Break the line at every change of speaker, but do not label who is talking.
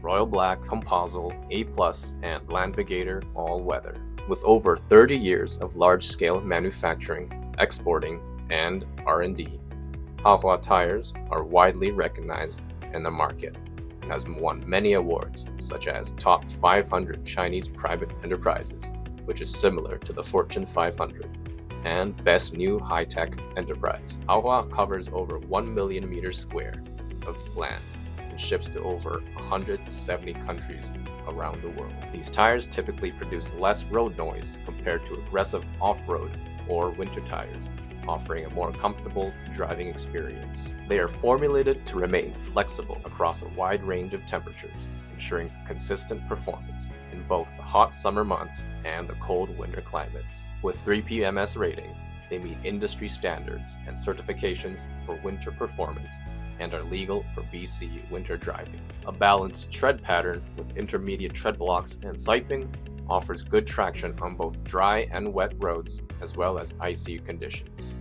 Royal Black, Compasal, Aplus, and Lanvigator all-weather. With over 30 years of large-scale manufacturing, exporting, and R&D, Hahua tires are widely recognized in the market and has won many awards such as Top 500 Chinese Private Enterprises, which is similar to the Fortune 500, and Best New High-Tech Enterprise. Hahua covers over 1 million meters square of land and ships to over 170 countries around the world. These tires typically produce less road noise compared to aggressive off-road or winter tires, offering a more comfortable driving experience. They are formulated to remain flexible across a wide range of temperatures, ensuring consistent performance in both the hot summer months and the cold winter climates. With 3 PMS rating, they meet industry standards and certifications for winter performance and are legal for BC winter driving. A balanced tread pattern with intermediate tread blocks and siping offers good traction on both dry and wet roads as well as icy conditions.